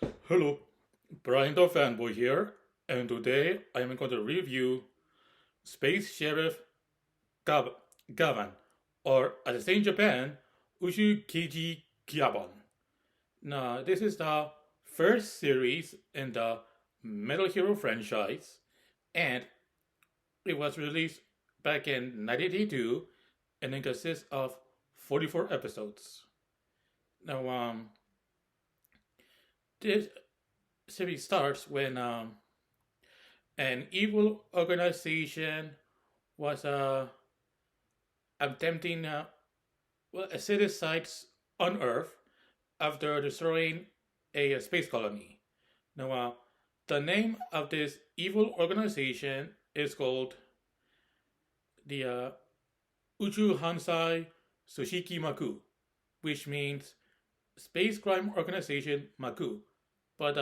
Hello, Brian the Fanboy here, and today I am going to review Space Sheriff Gab- Gavan, or as I say in Japan, Uchuu Keiji Gyaban. Now, this is the first series in the Metal Hero franchise, and it was released back in 1982, and it consists of 44 episodes. Now, this series starts when an evil organization was attempting acidic sites on Earth after destroying a space colony. Now, the name of this evil organization is called the Uchuu Hansai Sushiki Maku, which means Space Crime Organization Maku. But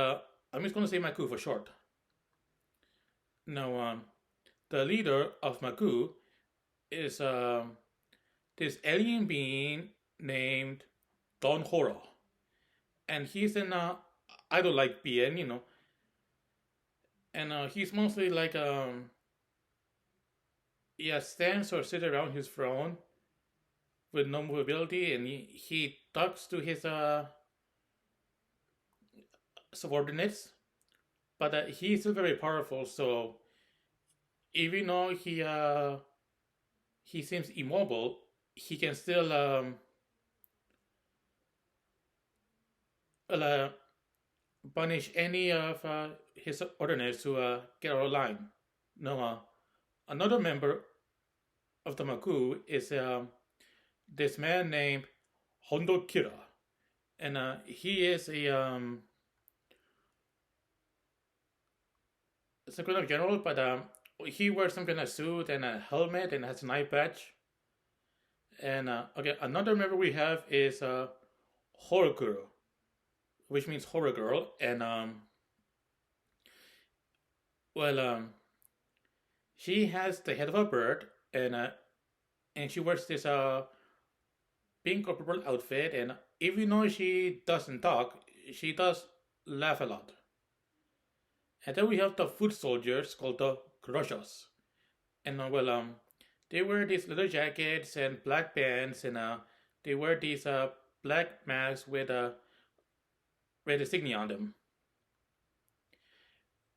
I'm just going to say Maku for short. Now, the leader of Maku is this alien being named Don Hora, and he's an idol-like being, and he's mostly like yeah, stands or sits around his throne with no mobility, and he talks to his subordinates, but he's still very powerful. So even though he seems immobile, he can still uh, punish any of his ordinary to get out of line. No, another member of the Maku is this man named Hondo Kira, and he is a some kind of general, but he wears some kind of suit and a helmet and has an eye patch. And okay, another member we have is Horokuro, which means horror girl, and well, she has the head of a bird, and she wears this pink or purple outfit, and even though she doesn't talk, she does laugh a lot. And then we have the foot soldiers called the Groshos, and they wear these leather jackets and black pants, and they wear these black masks with a red insignia on them.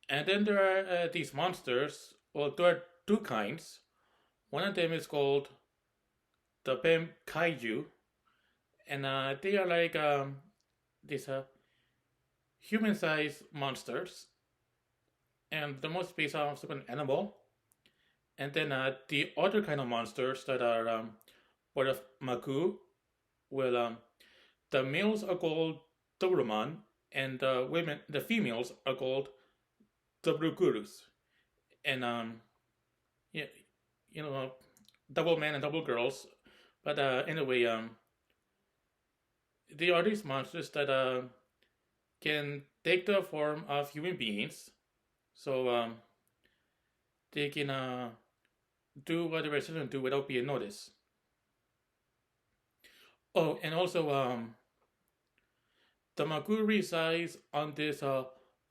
And then there are these monsters. Well, there are two kinds. One of them is called the Pem Kaiju, and they are like these human-sized monsters, and the most based off of an animal. And then the other kind of monsters that are part of Maku, well, the males are called Dobruman, and the females are called Dobrukurus. And yeah, you know, double men and double girls. But anyway, they are these monsters that can take the form of human beings. So they can do what the rest of them do without being noticed. Oh, and also the Maku resides on this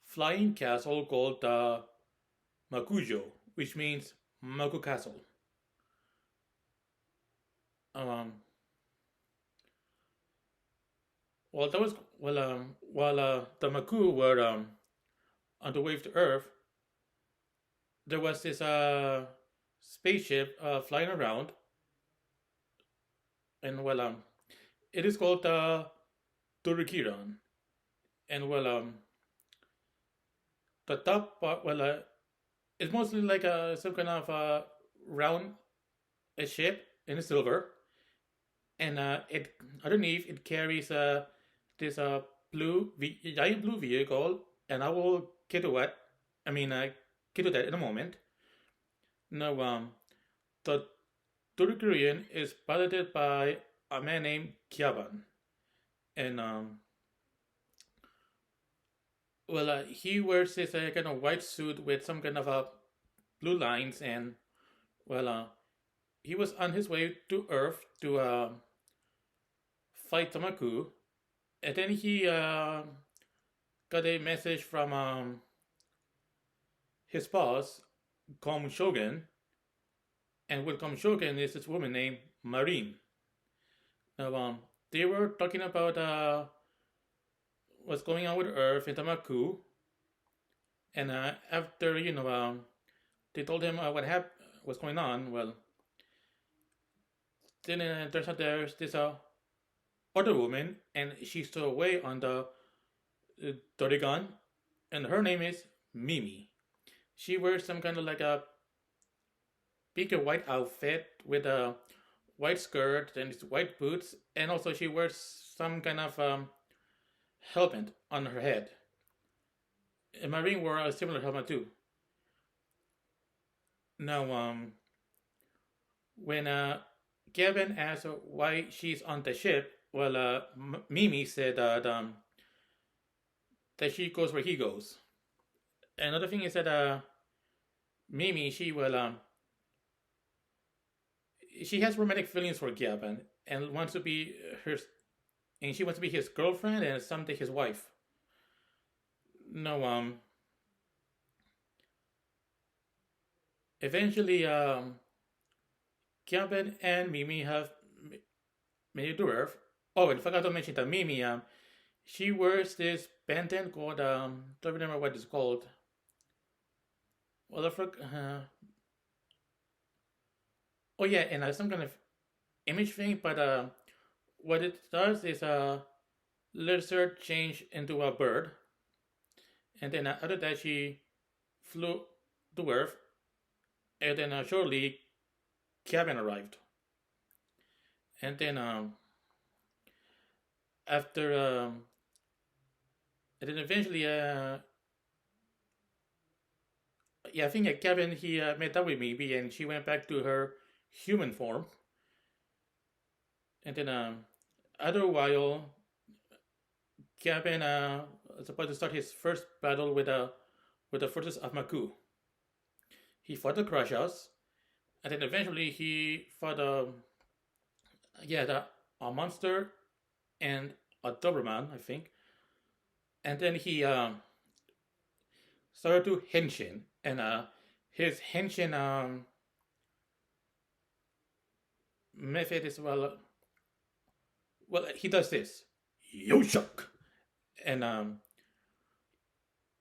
flying castle called Makujo, which means Maku Castle. Um, well, that was while the Maku were on the way to Earth, there was this spaceship flying around, and it is called Turikiran, and the top part, it's mostly like some kind of round a ship in silver, and it underneath it carries this giant blue vehicle, and I will get to what I mean. Get to that in a moment. Now, the Turkurian is piloted by a man named Gyaban, and he wears this kind of white suit with some kind of blue lines, and well, he was on his way to Earth to fight Tamaku, and then he got a message from his boss, Kom Shogun, and with Kom Shogun is this woman named Marine. Now, they were talking about what's going on with Earth in Tamaku, and after they told him what's going on. Well, then turns out there's this other woman, and she's still away on the Dorigan, and her name is Mimi. She wears some kind of like a pink and white outfit with a white skirt and white boots, and also she wears some kind of helmet on her head. And Marine wore a similar helmet too. Now, when Gavin asked her why she's on the ship, well, Mimi said that she goes where he goes. Another thing is that Mimi, she has romantic feelings for Gyaban and wants to be and she wants to be his girlfriend and someday his wife. No, eventually, Gyaban and Mimi have made it to Earth. Oh, and I forgot to mention that Mimi, she wears this pendant called don't remember what it's called. Well, oh yeah, and some kind of image thing, but what it does is lets her change into a bird, and then after that she flew to Earth, and then shortly Gavin arrived, and then after and then eventually yeah, I think Gavin he met up with Maybe, and she went back to her human form, and then after a while, Gavin was about to start his first battle with the forces of Maku. He fought the Crushers, and then eventually he fought a monster and a Doberman, I think, and then he started to henshin, and his henshin method is well he does this Yoshok, and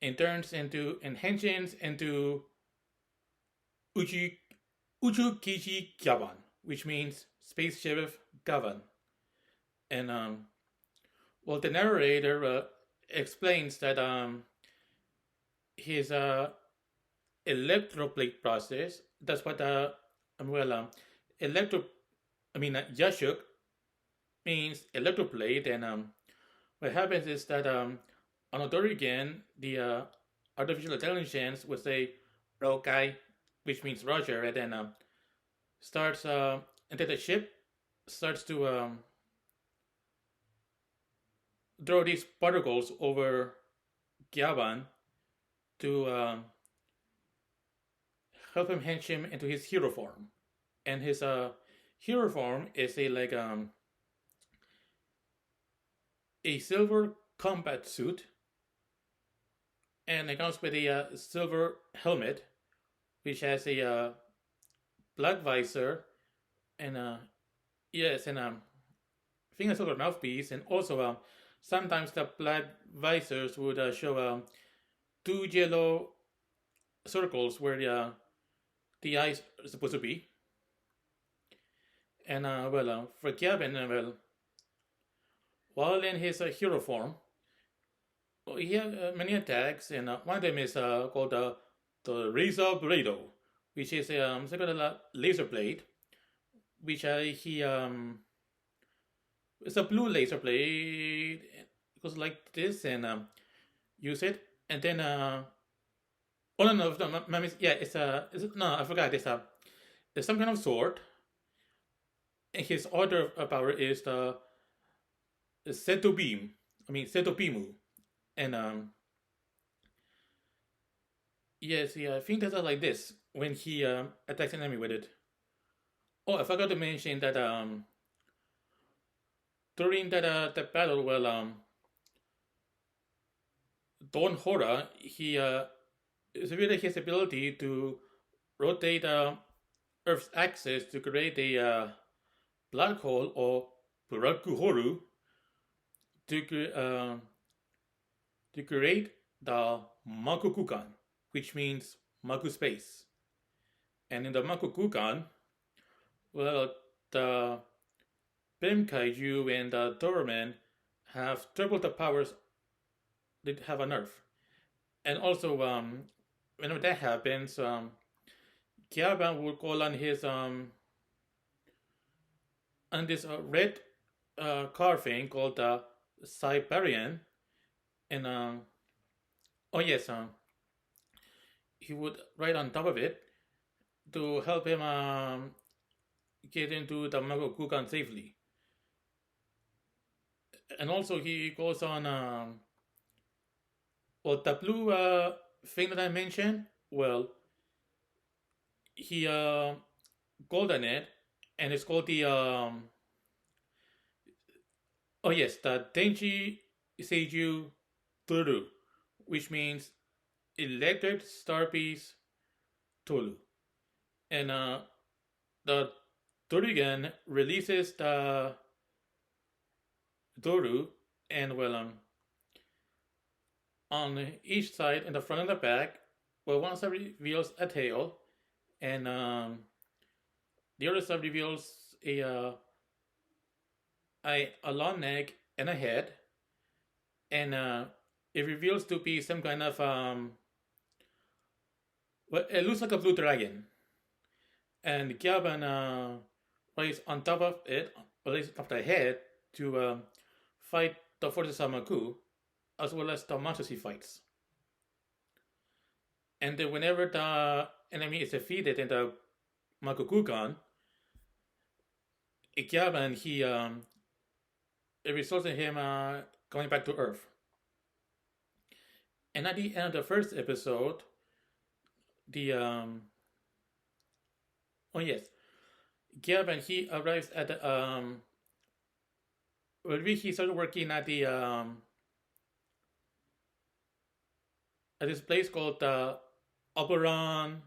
it turns into and henshins into Uchuu Keiji Gyaban, which means Space Sheriff Gavan. And well, the narrator explains that his electroplate process. That's what electro. I mean, Yashuk means electroplate, and what happens is that on Odorigen, the artificial intelligence would say "Rokai," which means Roger, and then starts, and then the ship starts to throw these particles over Gyaban to help him hench him into his hero form, and his hero form is a silver combat suit, and it comes with a silver helmet, which has a black visor, and yes, and I think a silver mouthpiece, and also sometimes the black visors would show two yellow circles where the eyes are supposed to be. And for Gyaban, while in his hero form, he had many attacks, and one of them is called the Razor Blado, which is some kind of laser blade, which he it's a blue laser blade. It goes like this, and use it, and then oh no, yeah, no, I forgot. It's some kind of sword. And his order of power is the Seto Beam. I mean Seto Bimu, and yes, yeah, I think that's like this when he attacks an enemy with it. Oh, I forgot to mention that during that battle, well, Don Hora, he revealed his ability to rotate Earth's axis to create a black hole or Burakuhoru to, to create the Makukukan, which means Maku space. And in the Makukukan, well, the Bim Kaiju and the Doberman have triple the powers they have on Earth. And also, whenever that happens, Gyaban will call on this red car thing called the Siberian, and oh yes, he would ride on top of it to help him get into the Magokukan safely. And also he goes on, well, the blue thing that I mentioned, well, he golden it, and it's called the oh yes, the Denji Seiju Toru, which means electric star piece Tolu. And the Torigen releases the Toru, and well, on each side, in the front and the back, well, one side reveals a tail, and the other side reveals a long neck and a head, and it reveals to be some kind of well, it looks like a blue dragon, and Gyaban rides on top of it, or at least of the head, to fight the forces of Maku, as well as the monsters he fights. And then whenever the enemy is defeated in the Makukukan, Gyaban, he it results in him going back to Earth. And at the end of the first episode, the oh yes, Gyaban, he arrives at the well, he started working at the at this place called Oberon.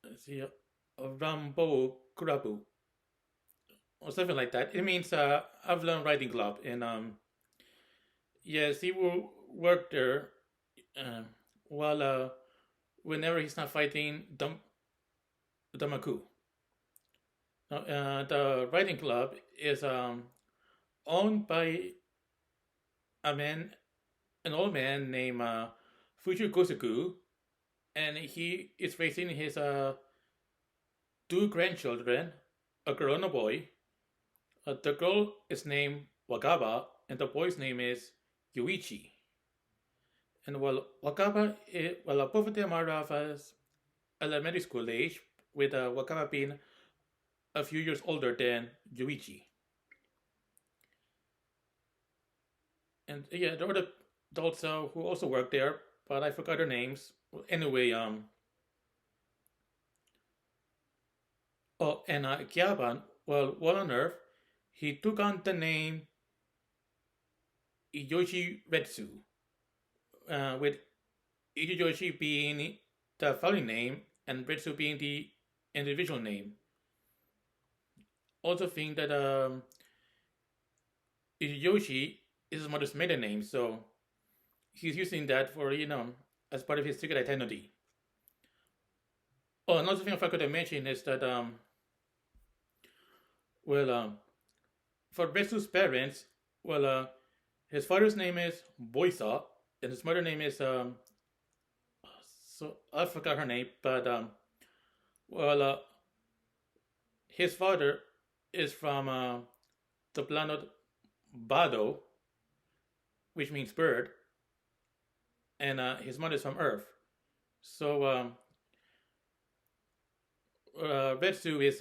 Let's see, Rambo Kurabu, or something like that. It means Avalon Riding Club, and yes, he will work there while whenever he's not fighting Damaku. Now, the riding club is owned by a man, an old man named Fuju Kosuku, and he is raising his two grandchildren, a girl and a boy. The girl is named Wakaba, and the boy's name is Yuichi. And while Wakaba, well, both of them are of elementary school age, with Wakaba being a few years older than Yuichi. And yeah, there were the adults who also worked there, but I forgot their names. Well, anyway, oh, and Gyaban, well, while on Earth, he took on the name Iyoshi Retsu, with Ichijoshi being the family name and Retsu being the individual name. Also think that Ichijoshi is his mother's maiden name, so he's using that for, as part of his secret identity. Oh, another thing I forgot to mention is that, well, for Retsu's parents, well, his father's name is Boisa, and his mother's name is so I forgot her name, but well, his father is from the planet Bado, which means bird, and his mother is from Earth. So Retsu is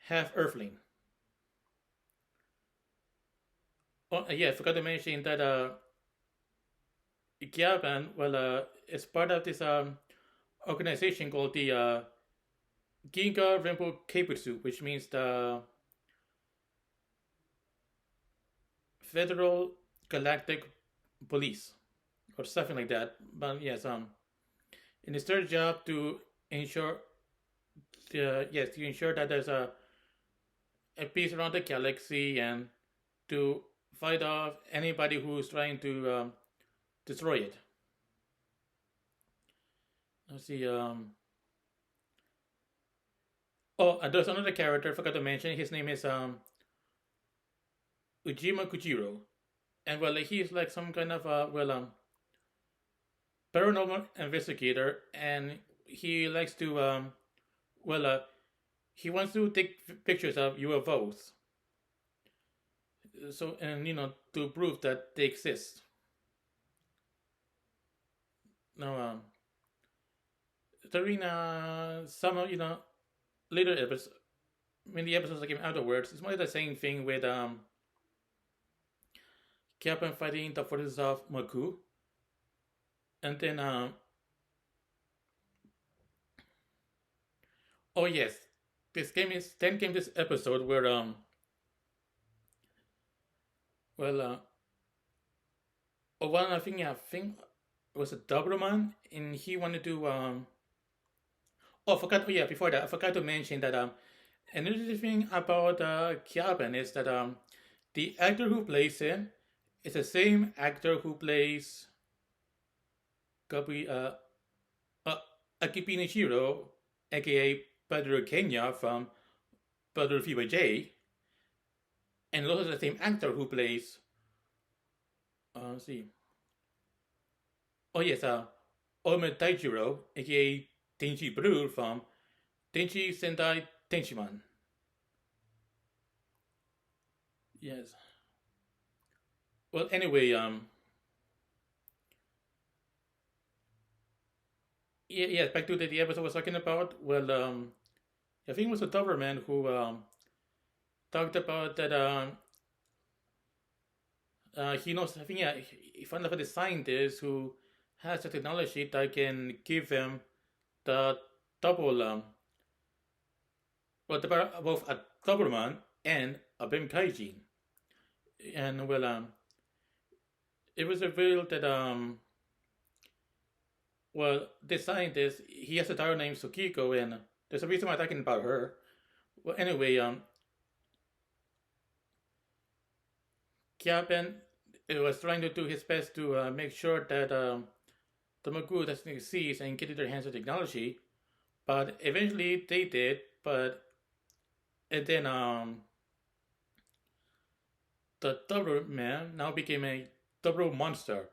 half Earthling. Oh yeah, I forgot to mention that Gyaban, well, is part of this organization called the Ginga Rinpo Keibutsu, which means the Federal galactic police or something like that. But yes, in his third job to ensure, to ensure that there's a peace around the galaxy and to fight off anybody who's trying to destroy it. Let's see. Oh, and there's another character I forgot to mention. His name is Ujima Kujiro, and well, he's like some kind of paranormal investigator, and he likes to well he wants to take pictures of UFOs, so and to prove that they exist. Now, during some later episodes, when the episodes that came afterwards, it's more the same thing with Gyaban fighting the forces of Maku, and then oh yes, this episode where well one I think it was a Doberman, and he wanted to oh, I forgot. Oh, yeah. Before that, I forgot to mention that another thing about Gyaban is that the actor who plays him is the same actor who plays Gabi uh, Akipi Nichiro, aka Pedro Kenya from Pedro Fever J, and also the same actor who plays let's see. Oh yes, Ome Taijiro, aka Tenchi Brew from Tenchi Sentai Tenchiman. Yes. Well, anyway, yeah, yeah. Back to the episode I was talking about. Well, I think it was a Doberman who talked about that. He knows. I think yeah, he found out a scientist who has the technology that can give him the double well, both a Doberman and a Bim Kaiji. And well, it was revealed that well, this scientist, he has a daughter named Sukiko, and there's a reason why I'm talking about her. Well, anyway, Gyaban was trying to do his best to make sure that the Magoo doesn't exist and get into their hands of technology, but eventually they did. But and then the double man now became a double monster,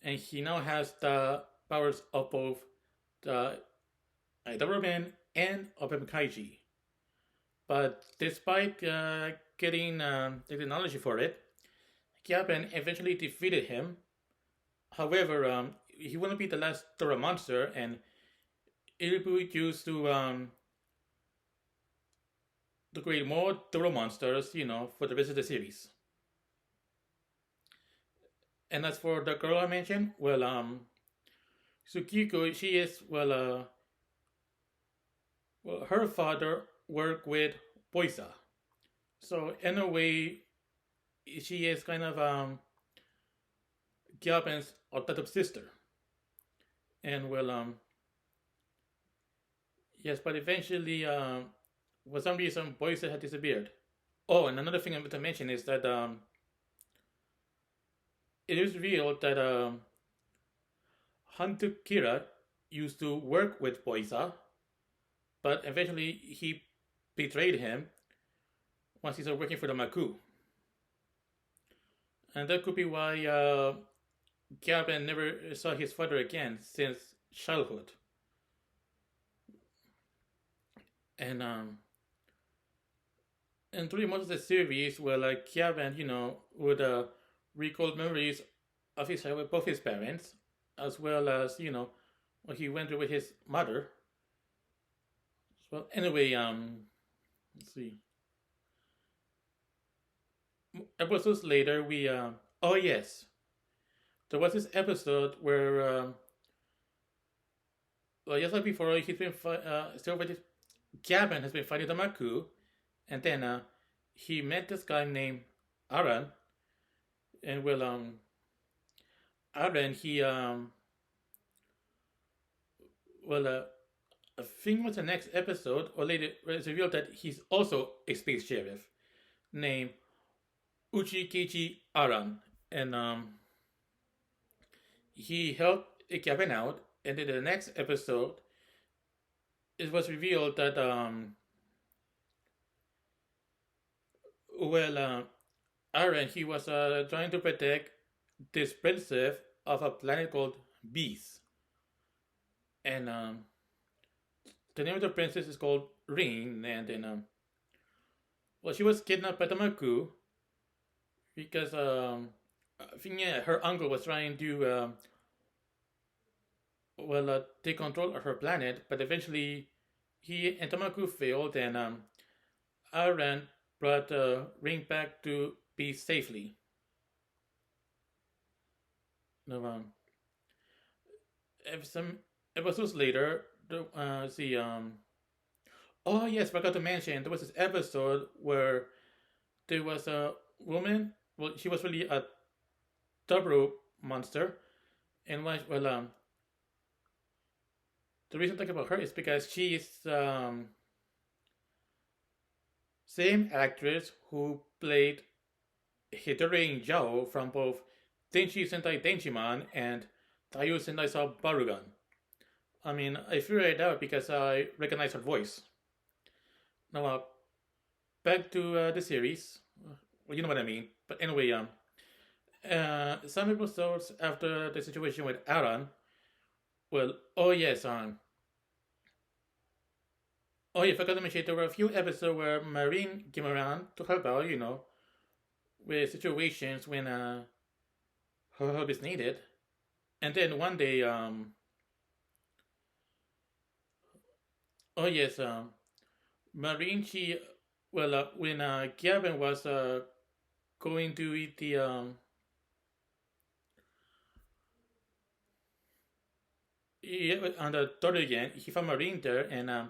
and he now has the powers of both the double man and of Kaiji. But despite getting the technology for it, Gyaban eventually defeated him. However, he wouldn't be the last double monster, and it will be used to create more double monsters, for the rest of the series. And as for the girl I mentioned, well, Sukiko, she is well, her father worked with Boisa, so in a way, she is kind of Gyaban's adopted sister. And well, yes, but eventually, for some reason, Boisa had disappeared. Oh, and another thing I want to mention is that it is revealed that Hunter Kira used to work with Boisa, but eventually he betrayed him once he started working for the Maku. And that could be why Gyaban never saw his father again since childhood. And and through most of the series, where like Gyaban, would recall memories of his with both his parents, as well as what he went through with his mother. Well, anyway, let's see. Episodes later, we oh yes, there was this episode where well, just like before, he's been still with Gyaban has been fighting the Maku, and then he met this guy named Aran, And well, Aaron, he well, I think it was the next episode or later, where it's revealed that he's also a space sheriff named Uchi Keiji Aran, and he helped Gavin out. And in the next episode, it was revealed that well, Aaron, he was trying to protect this princess of a planet called Beast, and the name of the princess is called Rin, and then well, she was kidnapped by the Maku because I think yeah, her uncle was trying to take control of her planet, but eventually he and Tamaku failed, and Aaron brought Ring back to peace safely. Now, some episodes later, see, oh yes, forgot to mention there was this episode where there was a woman. Well, she was really a Tubro monster, and the reason I talk about her is because she is same actress who played Hitorin Zhao from both Tenchi Sentai Tenchiman and Taiyo Sentai Sao Barugan. I mean, I figured it out because I recognize her voice. Now, back to the series. Well, you know what I mean. But anyway, some episodes after the situation with Aaron, well, oh yes, oh yeah, I forgot to mention there were a few episodes where Marine came around to help out, with situations when her help is needed. And then one day, oh yes, Marine, she, well, when Gyaban was going to eat the, on the third again, he found Marine there, and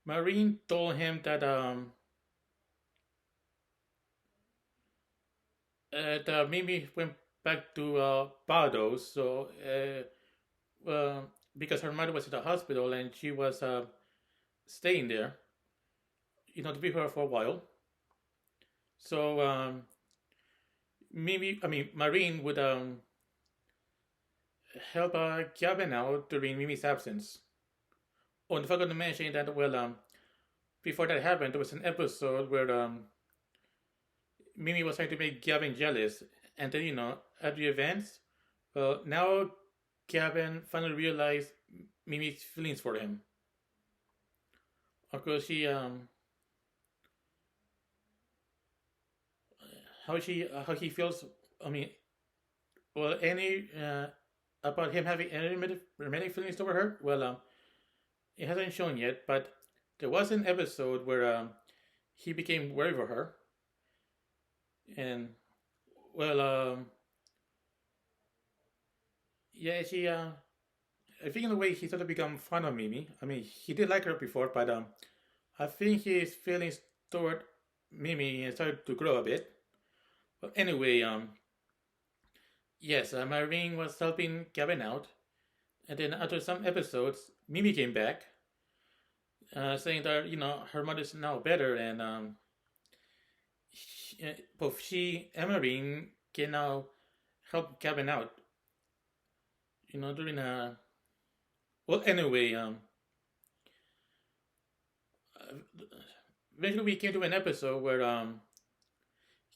Marine told him that Mimi went back to Bardo, so because her mother was in the hospital and she was staying there, to be her for a while. So Marine would help Gavin out during Mimi's absence. Oh, and I forgot to mention that, well, before that happened, there was an episode where Mimi was trying to make Gavin jealous, and then, at the events, well, now Gavin finally realized Mimi's feelings for him. Of course, how he feels. I mean, well, any about him having any romantic feelings toward her. Well, it hasn't shown yet, but there was an episode where he became worried for her, and well, yeah, she. I think in a way he sort of become fond of Mimi. I mean, he did like her before, but I think his feelings toward Mimi started to grow a bit. But anyway, yes, Marine was helping Gavin out, and then after some episodes, Mimi came back, saying that her mother's now better, and both she and Marine can now help Gavin out. During a well, anyway, eventually we came to an episode where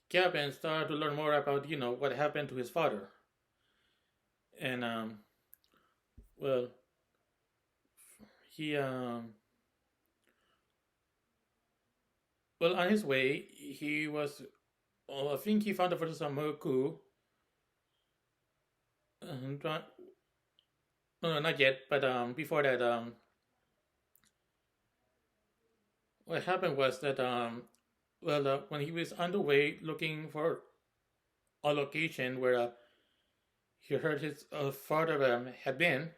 Gavin started to learn more about what happened to his father, and well, he well, on his way he was. Well, I think he found the first Moku. No, no, not yet. But before that, what happened was that when he was on the way looking for a location where he heard his father had been.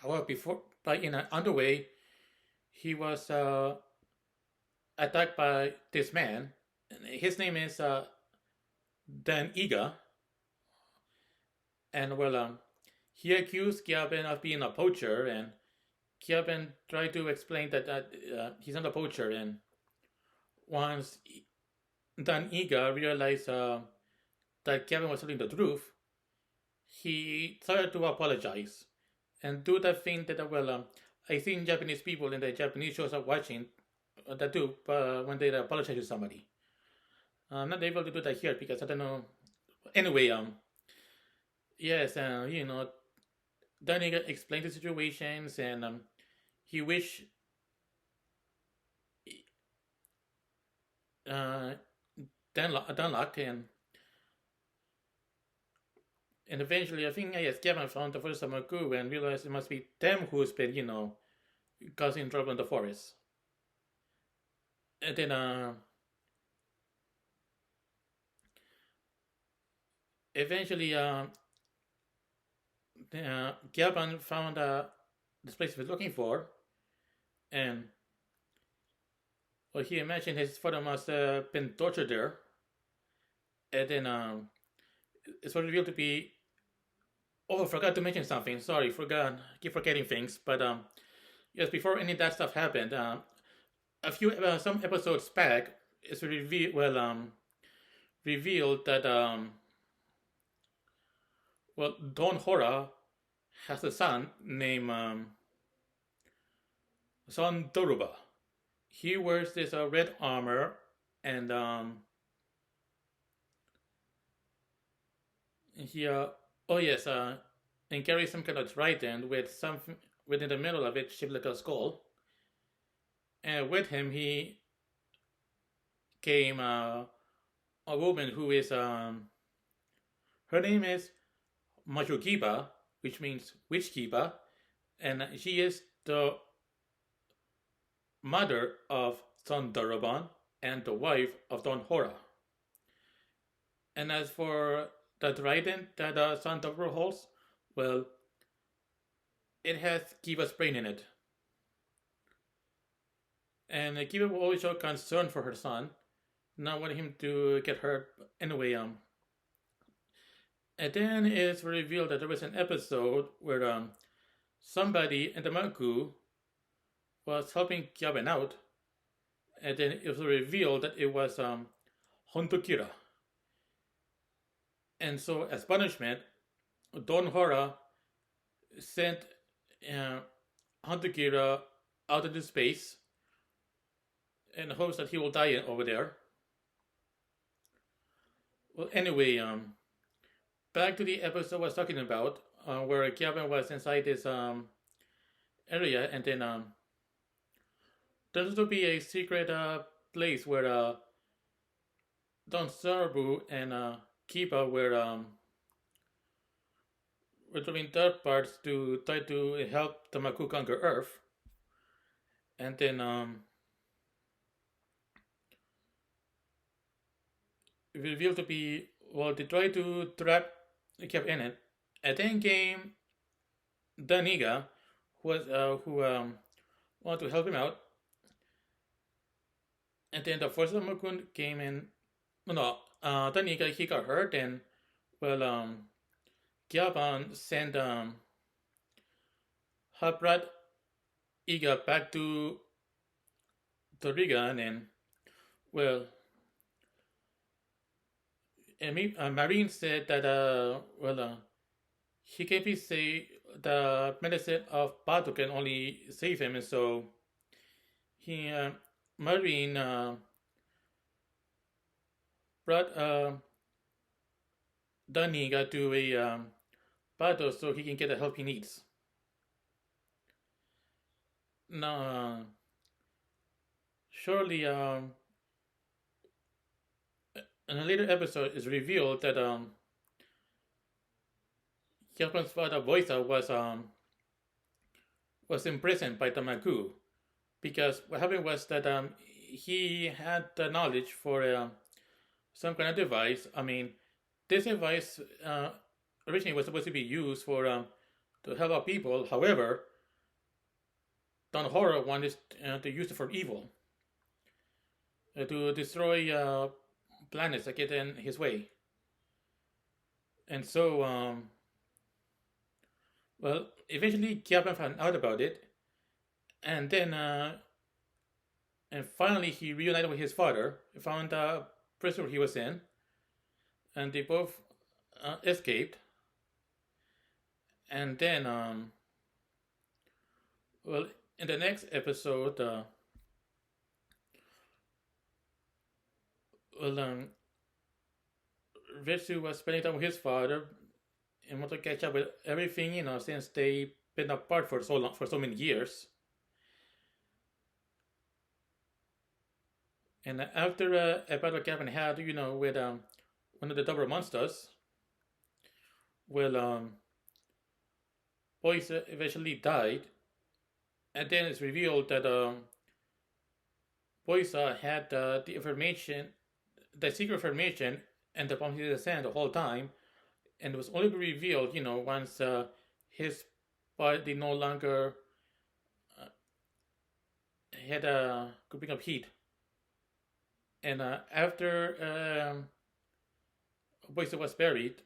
However, on the way, he was attacked by this man. His name is than Iga, and he accused Gyaban of being a poacher, and Gyaban tried to explain that he's not a poacher, and once Dan Iga realized that Gavin was telling the truth, he started to apologize and do that thing that I think Japanese people in the Japanese shows are watching that do when they apologize to somebody. I'm not able to do that here because I don't know. Anyway, yes, Daniel explained the situations and he wished uh, Dunlock and eventually I think yes, Gavin found the first Samaku and realized it must be them who's been causing trouble in the forest. And then eventually Gyaban found this place he was looking for, and well, he imagined his father must have been tortured there. And then it's revealed to be. Oh, I forgot to mention something. Sorry, forgot. Keep forgetting things. But yes, before any of that stuff happened, a few some episodes back, it's revealed that Don Hora has a son named Son Doruba. He wears this red armor and he oh yes and carries some kind of trident with some within the middle of it shaped like a skull. And with him he came a woman who is her name is Majukiba, which means witchkeeper, and she is the mother of Son Daraban and the wife of Don Hora. And as for the trident that Son Daraban holds, well, it has Kiva's brain in it. And Kiva will always show concern for her son, not wanting him to get hurt. Anyway, and then it's revealed that there was an episode where somebody in the Maku was helping Gyaban out, and then it was revealed that it was Hontokira. And so, as punishment, Don Hora sent uh, Hontokira out into space in hopes that he will die over there. Well, anyway, back to the episode I was talking about, where Gyaban was inside this area, and then there's to be a secret place where Don Sarbu and Kiba were doing third parts to try to help the Maku conquer Earth, and then it revealed to be they tried to trap Kiba in it, and then came Daniga, who wanted to help him out, and then the first Makun came in. No, Daniga he got hurt, and Gyaban sent brought Iga back to Torigan, and well, and Marine said that he can be say the medicine of Batu can only save him, and so he Marine brought Daniga to a Batu so he can get the help he needs. Now, surely, in a later episode, it's revealed that Japan's father Boisa was imprisoned by Tamaku because what happened was that he had the knowledge for some kind of device. I mean, this device originally was supposed to be used for to help out people. However, Don Horror wanted to use it for evil, to destroy planets that get in his way. And so, well, eventually Gyaban found out about it, and then, and finally he reunited with his father, found the prison he was in, and they both escaped. And then, well, in the next episode, well, Ritsu was spending time with his father and want to catch up with everything, since they've been apart for so long, for so many years. And after a battle Gavin had, with one of the double monsters, well, Boyce eventually died, and then it's revealed that Boyce had the information, the secret information, and the bomb he had sent the whole time, and it was only revealed, once his body no longer uh, had could bring up heat. And after Boyce was buried,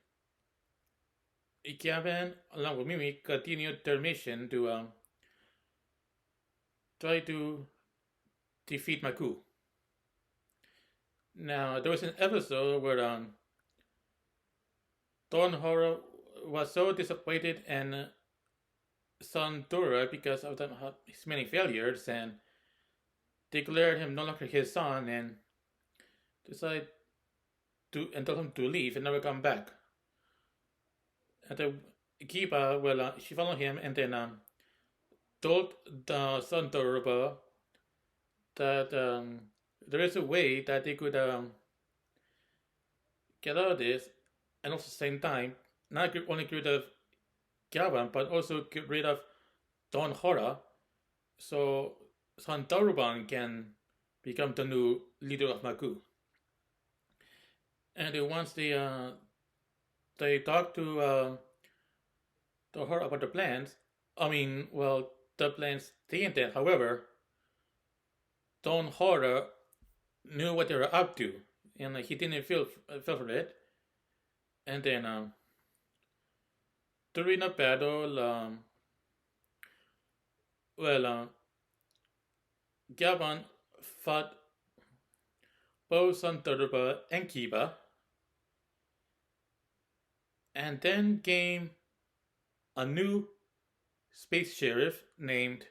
Gyaban, along with Mimi, continued their mission to try to defeat Maku. Now, there was an episode where Don Horo was so disappointed and son Dora because of his many failures and declared him no longer his son and decided to and told him to leave and never come back. And the Kiba, well, she followed him and then told the son Dora that there is a way that they could get out of this, and also at the same time, not only get rid of Gavan, but also get rid of Don Hora, so Son Daruban can become the new leader of Maku. And once they talk to Hora about the plans, the plans they intend. However, Don Hora knew what they were up to, and he didn't feel for it. And then during a battle, Gyaban fought both Santaruba and Kiba, and then came a new space sheriff named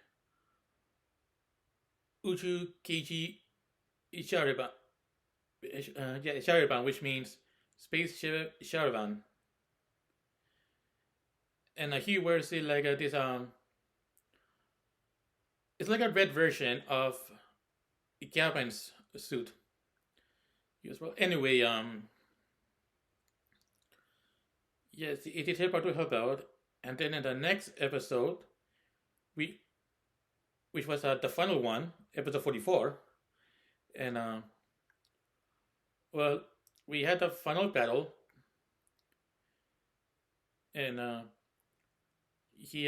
Uchuu Keiji Shariban. Shariban, which means space sheriff Shariban. And he wears it like this it's like a red version of Gavan's suit. Yes, well, anyway, yes, it is here part to help out, and then in the next episode, we, which was the final one, episode 44, and well, we had the final battle, and he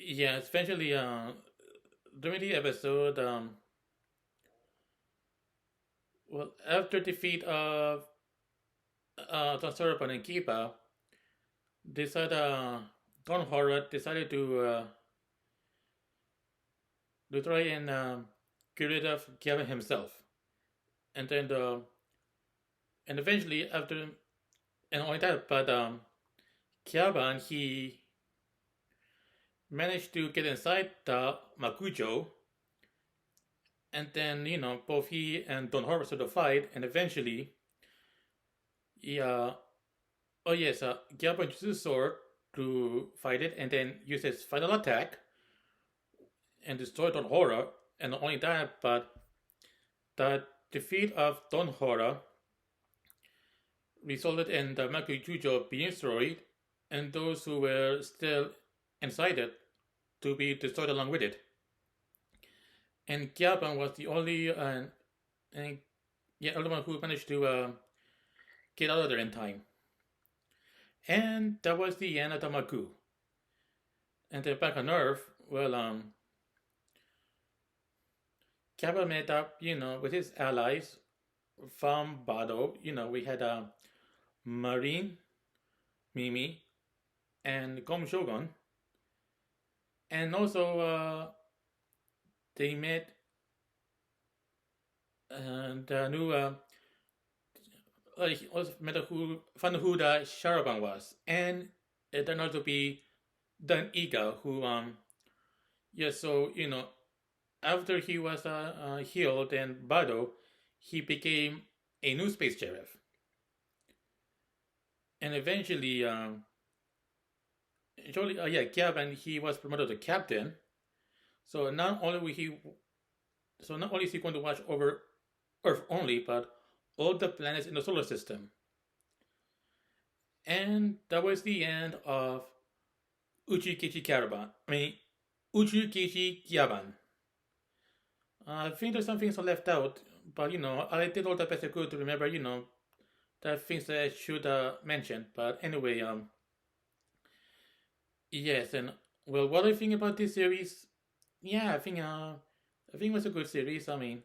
yeah, eventually during the episode, well, after defeat of Tansarapan and Kiba, decided Don Horror decided to try and get rid of Gavin himself, and then and eventually after and only that, but Gyaban he managed to get inside the Makujo, and then both he and Don Horror sort of fight, and eventually, yeah, oh yes, Gyaban uses his sword to fight it, and then uses final attack and destroy Don Horror, and not only that, but the defeat of Don Horror resulted in the Makujujo being destroyed, and those who were still inside it to be destroyed along with it. And Gyaban was the only only one who managed to get out of there in time. And that was the end of the Maku. And then back on Earth, well, Gyaban met up, with his allies, from Bado, we had Marine, Mimi, and Gom Shogun, and also they met the new also met who found who the Sharaban was, and it turned out to be Dan Iga, who yeah, so after he was healed and Bado, he became a new space sheriff, and eventually, yeah, Gyaban, he was promoted to captain. So not only is he going to watch over Earth only, but all the planets in the solar system. And that was the end of Uchuu Keiji Karaban. I mean, Uchuu Keiji Gyaban. I think there's some things I left out, but I did all the best I could to remember, the things that I should mention. But anyway, yes, and well, what I think about this series, yeah, I think it was a good series. I mean,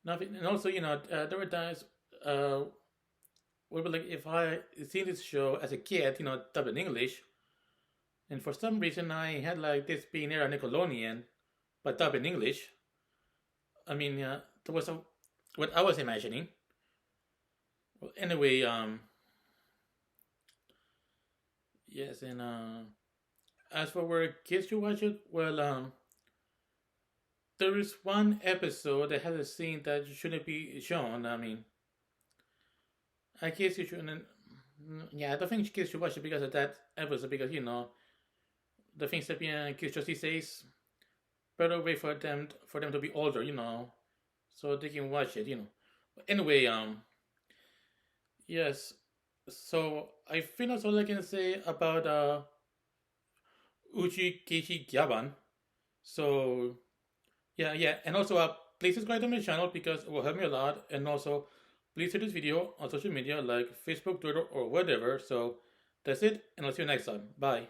nothing, and also there were times uh, where like if I seen this show as a kid, dubbed in English, and for some reason I had like this being era Nickelodeon, but dubbed in English. I mean, there was what I was imagining. Well, anyway, yes, and as for where kids should watch it, well, there is one episode that has a scene that shouldn't be shown. I mean, I guess you shouldn't. Yeah, I don't think kids should watch it because of that episode. Because the things that kids just these days, better way for them to be older. So they can watch it. Anyway, yes. So I think that's all I can say about Uchi Keishi Gyaban. So yeah, yeah, and also please subscribe to my channel because it will help me a lot. And also, please share this video on social media like Facebook, Twitter, or whatever. So that's it, and I'll see you next time. Bye.